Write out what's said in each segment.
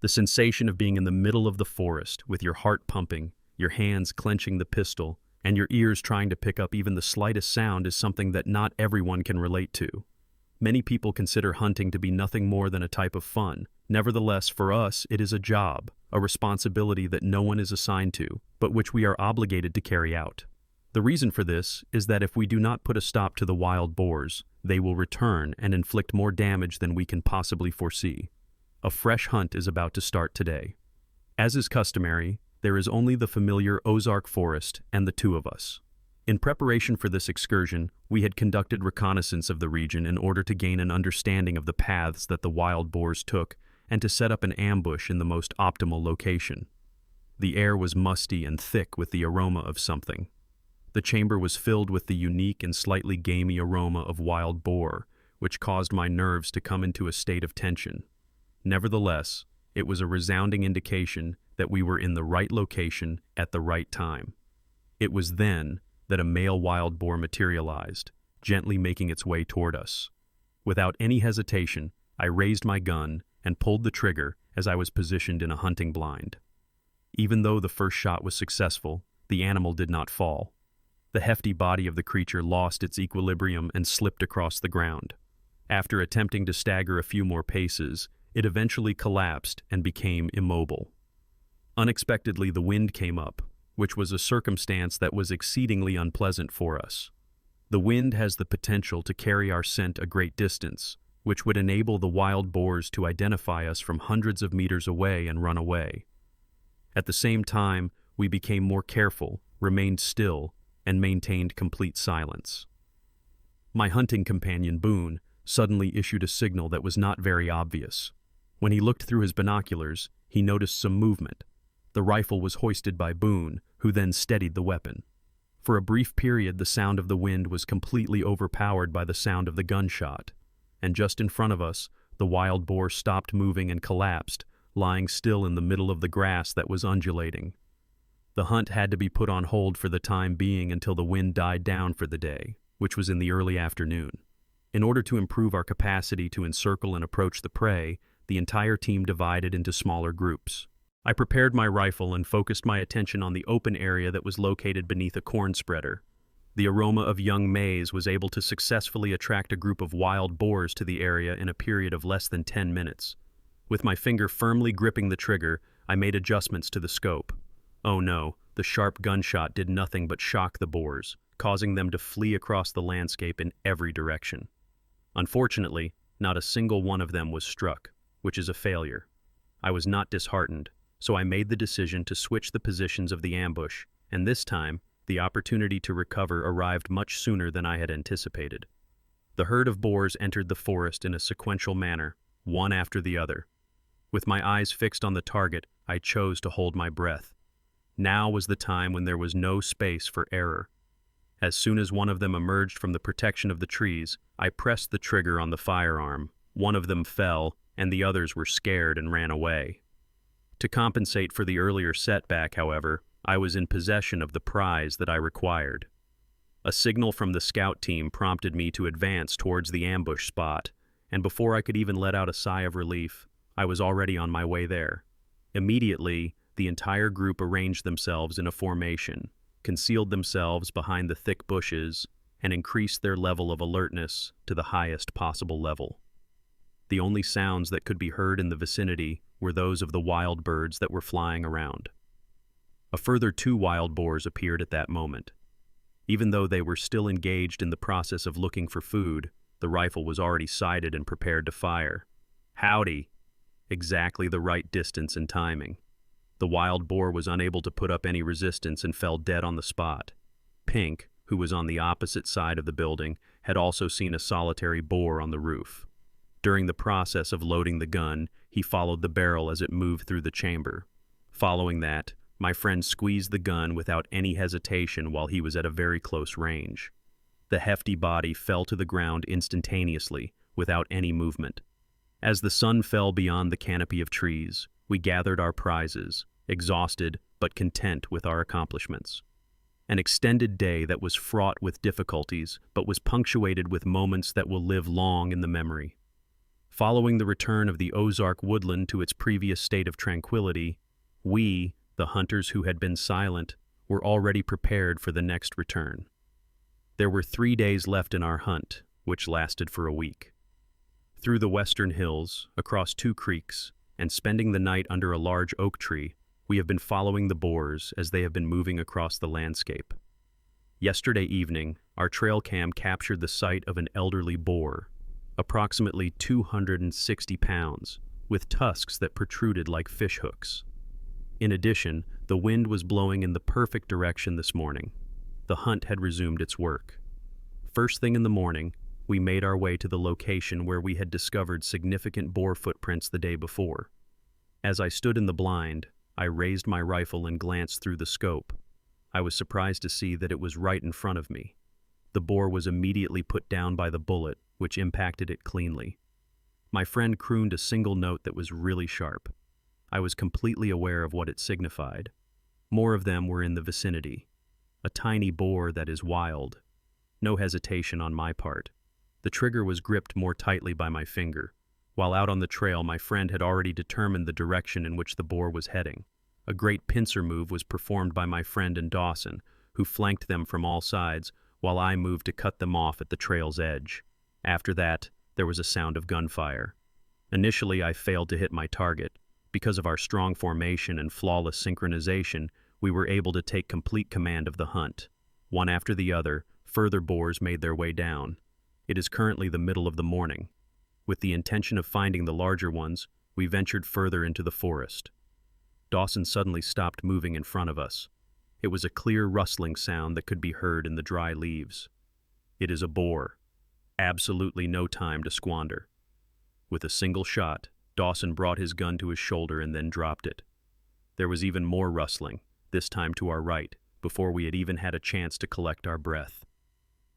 The sensation of being in the middle of the forest, with your heart pumping, your hands clenching the pistol, and your ears trying to pick up even the slightest sound is something that not everyone can relate to. Many people consider hunting to be nothing more than a type of fun. Nevertheless, for us, it is a job, a responsibility that no one is assigned to, but which we are obligated to carry out. The reason for this is that if we do not put a stop to the wild boars, they will return and inflict more damage than we can possibly foresee. A fresh hunt is about to start today. As is customary, there is only the familiar Ozark forest and the two of us. In preparation for this excursion, we had conducted reconnaissance of the region in order to gain an understanding of the paths that the wild boars took and to set up an ambush in the most optimal location. The air was musty and thick with the aroma of something. The chamber was filled with the unique and slightly gamey aroma of wild boar, which caused my nerves to come into a state of tension. Nevertheless, it was a resounding indication that we were in the right location at the right time. It was then that a male wild boar materialized, gently making its way toward us. Without any hesitation, I raised my gun and pulled the trigger as I was positioned in a hunting blind. Even though the first shot was successful, the animal did not fall. The hefty body of the creature lost its equilibrium and slipped across the ground. After attempting to stagger a few more paces, it eventually collapsed and became immobile. Unexpectedly, the wind came up, which was a circumstance that was exceedingly unpleasant for us. The wind has the potential to carry our scent a great distance, which would enable the wild boars to identify us from hundreds of meters away and run away. At the same time, we became more careful, remained still, and maintained complete silence. My hunting companion, Boone, suddenly issued a signal that was not very obvious. When he looked through his binoculars, he noticed some movement. The rifle was hoisted by Boone, who then steadied the weapon. For a brief period, the sound of the wind was completely overpowered by the sound of the gunshot, and just in front of us, the wild boar stopped moving and collapsed, lying still in the middle of the grass that was undulating. The hunt had to be put on hold for the time being until the wind died down for the day, which was in the early afternoon. In order to improve our capacity to encircle and approach the prey, the entire team divided into smaller groups. I prepared my rifle and focused my attention on the open area that was located beneath a corn spreader. The aroma of young maize was able to successfully attract a group of wild boars to the area in a period of less than 10 minutes. With my finger firmly gripping the trigger, I made adjustments to the scope. Oh no, the sharp gunshot did nothing but shock the boars, causing them to flee across the landscape in every direction. Unfortunately, not a single one of them was struck, which is a failure. I was not disheartened, so I made the decision to switch the positions of the ambush, and this time, the opportunity to recover arrived much sooner than I had anticipated. The herd of boars entered the forest in a sequential manner, one after the other. With my eyes fixed on the target, I chose to hold my breath. Now was the time when there was no space for error. As soon as one of them emerged from the protection of the trees, I pressed the trigger on the firearm. One of them fell, and the others were scared and ran away. To compensate for the earlier setback, however, I was in possession of the prize that I required. A signal from the scout team prompted me to advance towards the ambush spot, and before I could even let out a sigh of relief, I was already on my way there. Immediately, the entire group arranged themselves in a formation, concealed themselves behind the thick bushes, and increased their level of alertness to the highest possible level. The only sounds that could be heard in the vicinity were those of the wild birds that were flying around. A further 2 wild boars appeared at that moment. Even though they were still engaged in the process of looking for food, the rifle was already sighted and prepared to fire. Howdy! Exactly the right distance and timing. The wild boar was unable to put up any resistance and fell dead on the spot. Pink, who was on the opposite side of the building, had also seen a solitary boar on the roof. During the process of loading the gun, he followed the barrel as it moved through the chamber. Following that, my friend squeezed the gun without any hesitation while he was at a very close range. The hefty body fell to the ground instantaneously, without any movement. As the sun fell beyond the canopy of trees, we gathered our prizes, exhausted but content with our accomplishments. An extended day that was fraught with difficulties, but was punctuated with moments that will live long in the memory. Following the return of the Ozark woodland to its previous state of tranquility, we, the hunters who had been silent, were already prepared for the next return. There were 3 days left in our hunt, which lasted for a week. Through the western hills, across 2 creeks, and spending the night under a large oak tree, we have been following the boars as they have been moving across the landscape. Yesterday evening, our trail cam captured the sight of an elderly boar, approximately 260 pounds, with tusks that protruded like fish hooks. In addition, the wind was blowing in the perfect direction this morning. The hunt had resumed its work. First thing in the morning, we made our way to the location where we had discovered significant boar footprints the day before. As I stood in the blind, I raised my rifle and glanced through the scope. I was surprised to see that it was right in front of me. The boar was immediately put down by the bullet, which impacted it cleanly. My friend crooned a single note that was really sharp. I was completely aware of what it signified. More of them were in the vicinity. A tiny boar that is wild. No hesitation on my part. The trigger was gripped more tightly by my finger. While out on the trail, my friend had already determined the direction in which the boar was heading. A great pincer move was performed by my friend and Dawson, who flanked them from all sides, while I moved to cut them off at the trail's edge. After that, there was a sound of gunfire. Initially, I failed to hit my target. Because of our strong formation and flawless synchronization, we were able to take complete command of the hunt. One after the other, further boars made their way down. It is currently the middle of the morning. With the intention of finding the larger ones, we ventured further into the forest. Dawson suddenly stopped moving in front of us. It was a clear rustling sound that could be heard in the dry leaves. It is a boar. Absolutely no time to squander. With a single shot, Dawson brought his gun to his shoulder and then dropped it. There was even more rustling, this time to our right, before we had even had a chance to collect our breath.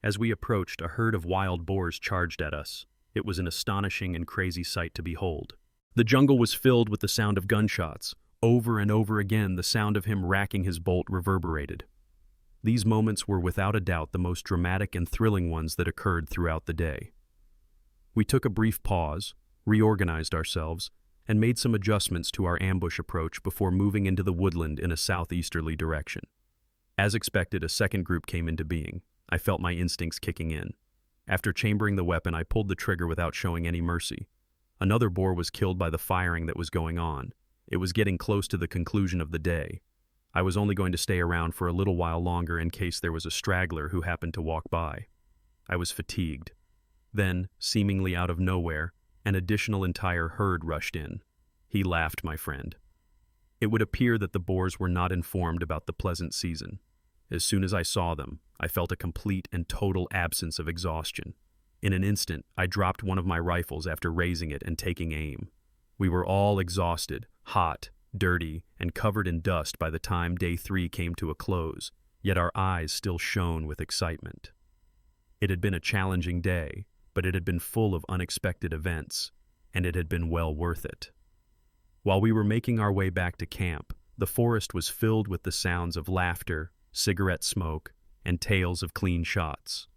As we approached, a herd of wild boars charged at us. It was an astonishing and crazy sight to behold. The jungle was filled with the sound of gunshots. Over and over again, the sound of him racking his bolt reverberated. These moments were without a doubt the most dramatic and thrilling ones that occurred throughout the day. We took a brief pause, reorganized ourselves, and made some adjustments to our ambush approach before moving into the woodland in a southeasterly direction. As expected, a second group came into being. I felt my instincts kicking in. After chambering the weapon, I pulled the trigger without showing any mercy. Another boar was killed by the firing that was going on. It was getting close to the conclusion of the day. I was only going to stay around for a little while longer in case there was a straggler who happened to walk by. I was fatigued. Then, seemingly out of nowhere, an additional entire herd rushed in. He laughed, my friend. It would appear that the boars were not informed about the pleasant season. As soon as I saw them, I felt a complete and total absence of exhaustion. In an instant, I dropped one of my rifles after raising it and taking aim. We were all exhausted, hot, dirty, and covered in dust by the time day 3 came to a close, yet our eyes still shone with excitement. It had been a challenging day, but it had been full of unexpected events, and it had been well worth it. While we were making our way back to camp, the forest was filled with the sounds of laughter, cigarette smoke, and tales of clean shots.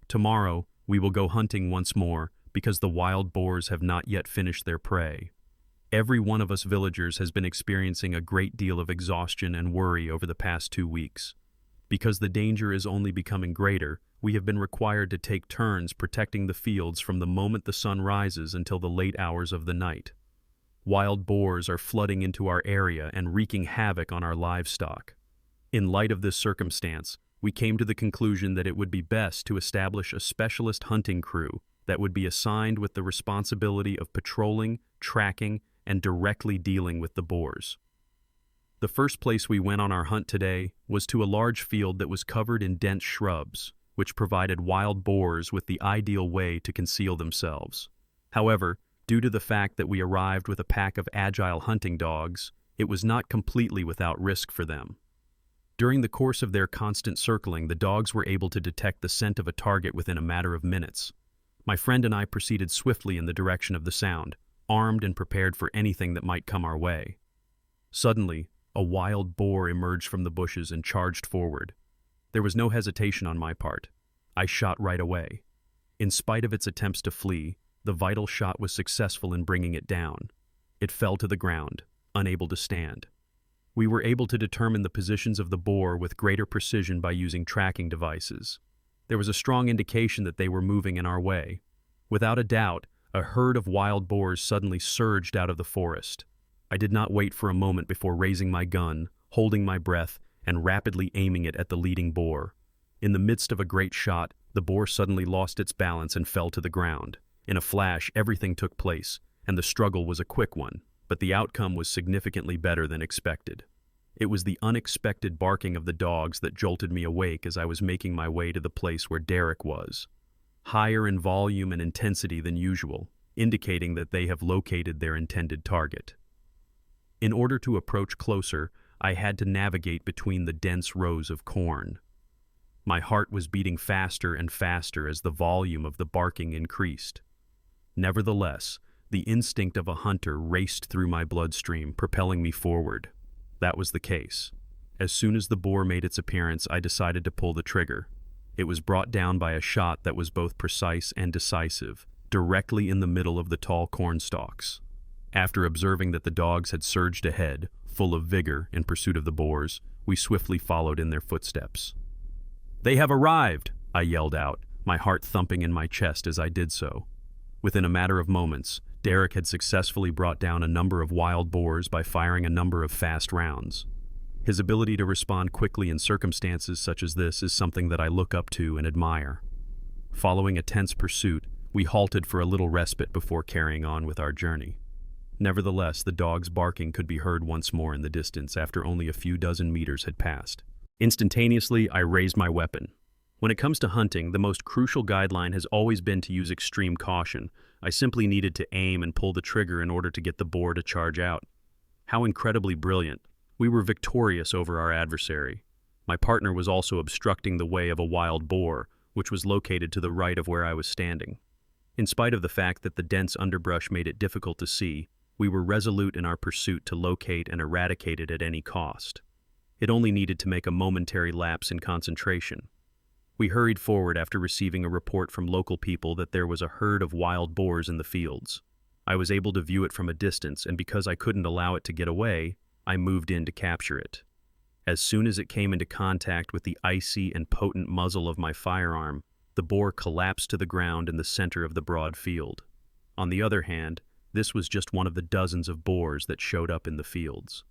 Tomorrow, we will go hunting once more because the wild boars have not yet finished their prey. Every one of us villagers has been experiencing a great deal of exhaustion and worry over the past 2 weeks. Because the danger is only becoming greater, we have been required to take turns protecting the fields from the moment the sun rises until the late hours of the night. Wild boars are flooding into our area and wreaking havoc on our livestock. In light of this circumstance, we came to the conclusion that it would be best to establish a specialist hunting crew that would be assigned with the responsibility of patrolling, tracking, and directly dealing with the boars. The first place we went on our hunt today was to a large field that was covered in dense shrubs, which provided wild boars with the ideal way to conceal themselves. However, due to the fact that we arrived with a pack of agile hunting dogs, it was not completely without risk for them. During the course of their constant circling, the dogs were able to detect the scent of a target within a matter of minutes. My friend and I proceeded swiftly in the direction of the sound, armed and prepared for anything that might come our way. Suddenly, a wild boar emerged from the bushes and charged forward. There was no hesitation on my part. I shot right away. In spite of its attempts to flee, the vital shot was successful in bringing it down. It fell to the ground, unable to stand. We were able to determine the positions of the boar with greater precision by using tracking devices. There was a strong indication that they were moving in our way. Without a doubt, a herd of wild boars suddenly surged out of the forest. I did not wait for a moment before raising my gun, holding my breath, and rapidly aiming it at the leading boar. In the midst of a great shot, the boar suddenly lost its balance and fell to the ground. In a flash, everything took place, and the struggle was a quick one, but the outcome was significantly better than expected. It was the unexpected barking of the dogs that jolted me awake as I was making my way to the place where Derek was. Higher in volume and intensity than usual, indicating that they have located their intended target. In order to approach closer, I had to navigate between the dense rows of corn. My heart was beating faster and faster as the volume of the barking increased. Nevertheless, the instinct of a hunter raced through my bloodstream, propelling me forward. That was the case. As soon as the boar made its appearance, I decided to pull the trigger. It was brought down by a shot that was both precise and decisive, directly in the middle of the tall corn stalks. After observing that the dogs had surged ahead, full of vigor in pursuit of the boars, we swiftly followed in their footsteps. "They have arrived!" I yelled out, my heart thumping in my chest as I did so. Within a matter of moments, Derek had successfully brought down a number of wild boars by firing a number of fast rounds. His ability to respond quickly in circumstances such as this is something that I look up to and admire. Following a tense pursuit, we halted for a little respite before carrying on with our journey. Nevertheless, the dog's barking could be heard once more in the distance after only a few dozen meters had passed. Instantaneously, I raised my weapon. When it comes to hunting, the most crucial guideline has always been to use extreme caution. I simply needed to aim and pull the trigger in order to get the boar to charge out. How incredibly brilliant. We were victorious over our adversary. My partner was also obstructing the way of a wild boar, which was located to the right of where I was standing. In spite of the fact that the dense underbrush made it difficult to see, we were resolute in our pursuit to locate and eradicate it at any cost. It only needed to make a momentary lapse in concentration. We hurried forward after receiving a report from local people that there was a herd of wild boars in the fields. I was able to view it from a distance, and because I couldn't allow it to get away, I moved in to capture it. As soon as it came into contact with the icy and potent muzzle of my firearm, the boar collapsed to the ground in the center of the broad field. On the other hand, this was just one of the dozens of boars that showed up in the fields.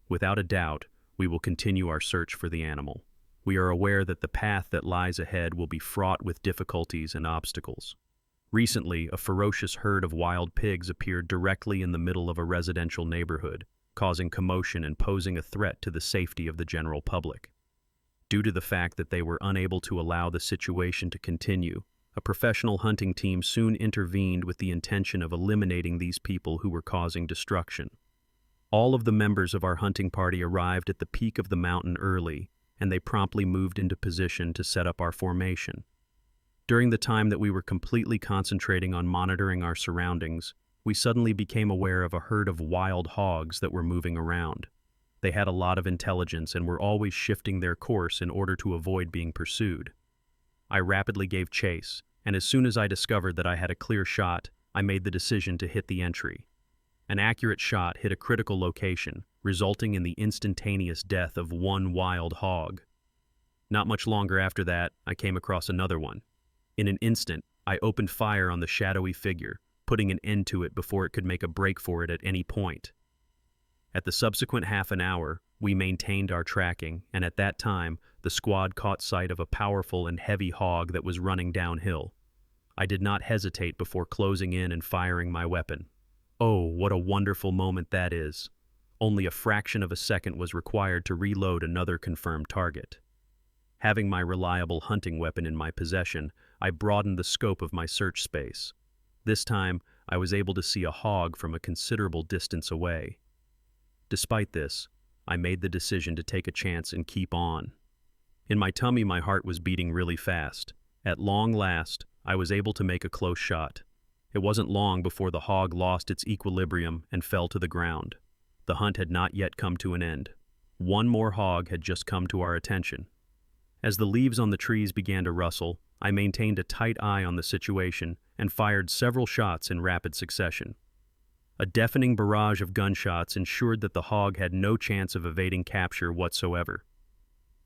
Without a doubt, we will continue our search for the animal. We are aware that the path that lies ahead will be fraught with difficulties and obstacles. Recently, a ferocious herd of wild pigs appeared directly in the middle of a residential neighborhood, causing commotion and posing a threat to the safety of the general public. Due to the fact that they were unable to allow the situation to continue, a professional hunting team soon intervened with the intention of eliminating these people who were causing destruction. All of the members of our hunting party arrived at the peak of the mountain early, and they promptly moved into position to set up our formation. During the time that we were completely concentrating on monitoring our surroundings, we suddenly became aware of a herd of wild hogs that were moving around. They had a lot of intelligence and were always shifting their course in order to avoid being pursued. I rapidly gave chase, and as soon as I discovered that I had a clear shot, I made the decision to hit the entry. An accurate shot hit a critical location, resulting in the instantaneous death of one wild hog. Not much longer after that, I came across another one. In an instant, I opened fire on the shadowy figure, putting an end to it before it could make a break for it at any point. At the subsequent half an hour, we maintained our tracking, and at that time, the squad caught sight of a powerful and heavy hog that was running downhill. I did not hesitate before closing in and firing my weapon. Oh, what a wonderful moment that is. Only a fraction of a second was required to reload another confirmed target. Having my reliable hunting weapon in my possession, I broadened the scope of my search space. This time, I was able to see a hog from a considerable distance away. Despite this, I made the decision to take a chance and keep on. In my tummy, my heart was beating really fast. At long last, I was able to make a close shot. It wasn't long before the hog lost its equilibrium and fell to the ground. The hunt had not yet come to an end. One more hog had just come to our attention. As the leaves on the trees began to rustle, I maintained a tight eye on the situation and fired several shots in rapid succession. A deafening barrage of gunshots ensured that the hog had no chance of evading capture whatsoever.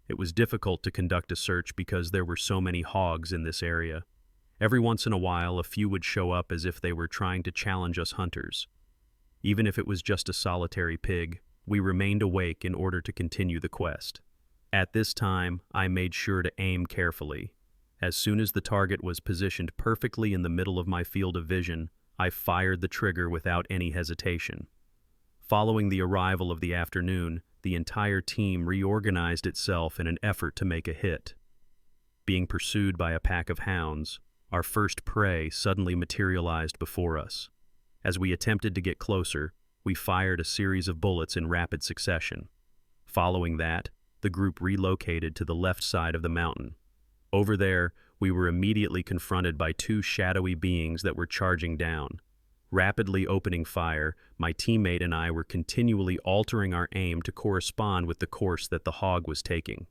It was difficult to conduct a search because there were so many hogs in this area. Every once in a while, a few would show up as if they were trying to challenge us hunters. Even if it was just a solitary pig, we remained awake in order to continue the quest. At this time, I made sure to aim carefully. As soon as the target was positioned perfectly in the middle of my field of vision, I fired the trigger without any hesitation. Following the arrival of the afternoon, the entire team reorganized itself in an effort to make a hit. Being pursued by a pack of hounds, our first prey suddenly materialized before us. As we attempted to get closer, we fired a series of bullets in rapid succession. Following that, the group relocated to the left side of the mountain. Over there, we were immediately confronted by two shadowy beings that were charging down. Rapidly opening fire, my teammate and I were continually altering our aim to correspond with the course that the hog was taking.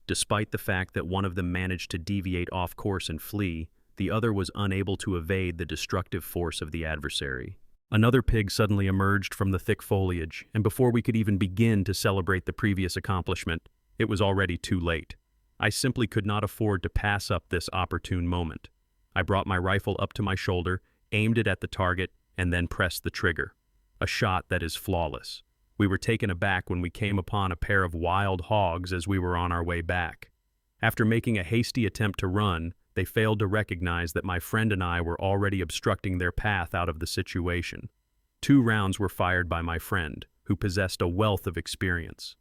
Despite the fact that one of them managed to deviate off course and flee, the other was unable to evade the destructive force of the adversary. Another pig suddenly emerged from the thick foliage, and before we could even begin to celebrate the previous accomplishment, it was already too late. I simply could not afford to pass up this opportune moment. I brought my rifle up to my shoulder, aimed it at the target, and then pressed the trigger. A shot that is flawless. We were taken aback when we came upon a pair of wild hogs as we were on our way back. After making a hasty attempt to run, they failed to recognize that my friend and I were already obstructing their path out of the situation. 2 rounds were fired by my friend, who possessed a wealth of experience.